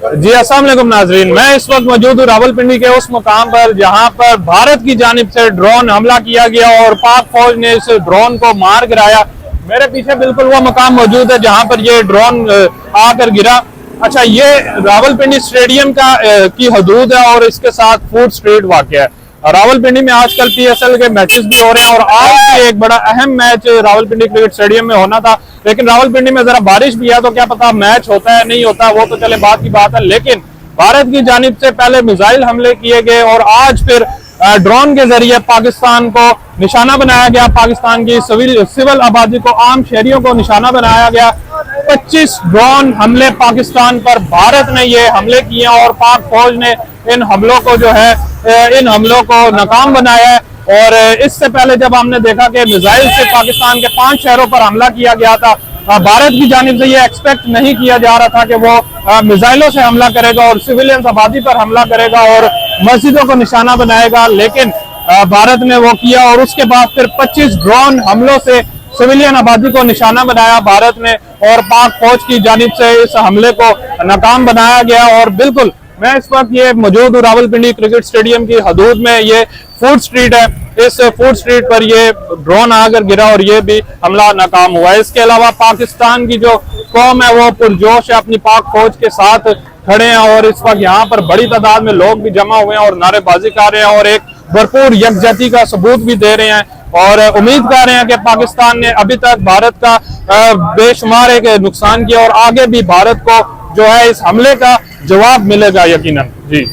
जी अस्सलाम वालेकुम नाजरीन, मैं इस वक्त मौजूद हूँ रावलपिंडी के उस मुकाम पर जहाँ पर भारत की जानिब से ड्रोन हमला किया गया और पाक फौज ने इस ड्रोन को मार गिराया। मेरे पीछे बिल्कुल वो मुकाम मौजूद है जहाँ पर ये ड्रोन आकर गिरा। अच्छा, ये रावलपिंडी स्टेडियम की हदूद है और इसके साथ फूड स्ट्रीट वाक़ है। रावलपिंडी में आजकल PSL के मैचेस भी हो रहे हैं और आज भी एक बड़ा अहम मैच रावलपिंडी क्रिकेट स्टेडियम में होना था, लेकिन रावलपिंडी में जरा बारिश भी है तो क्या पता मैच होता है नहीं होता, वो तो चले बात की बात है। लेकिन भारत की जानिब से पहले मिसाइल हमले किए गए और आज फिर ड्रोन के जरिए पाकिस्तान को निशाना बनाया गया। पाकिस्तान की सिविल आबादी को, आम शहरियों को निशाना बनाया गया। 25 ड्रोन हमले पाकिस्तान पर भारत ने ये हमले किए और पाक फौज ने इन हमलों को इन हमलों को नाकाम बनाया है। और इससे पहले जब हमने देखा कि मिसाइल से पाकिस्तान के 5 शहरों पर हमला किया गया था, भारत की जानिब से ये एक्सपेक्ट नहीं किया जा रहा था कि वो मिसाइलों से हमला करेगा और सिविलियन आबादी पर हमला करेगा और मस्जिदों को निशाना बनाएगा, लेकिन भारत ने वो किया। और उसके बाद फिर 25 ड्रोन हमलों से सिविलियन आबादी को निशाना बनाया भारत ने और पाक फौज की जानिब से इस हमले को नाकाम बनाया गया। और बिल्कुल मैं इस वक्त ये मौजूद हूँ रावलपिंडी क्रिकेट स्टेडियम की हदूद में। ये फूड स्ट्रीट है, इस फूड स्ट्रीट पर ये ड्रोन आकर गिरा और ये भी हमला नाकाम हुआ। इसके अलावा पाकिस्तान की जो कौम है वो पुरजोश है, अपनी पाक फौज के साथ खड़े हैं और इस वक्त यहाँ पर बड़ी तादाद में लोग भी जमा हुए हैं और नारेबाजी कर रहे हैं और एक भरपूर यकजहती का सबूत भी दे रहे हैं और उम्मीद कर रहे हैं कि पाकिस्तान ने अभी तक भारत का बेशुमार एक नुकसान किया और आगे भी भारत को जो है इस हमले का जवाब मिलेगा यकीनन। जी।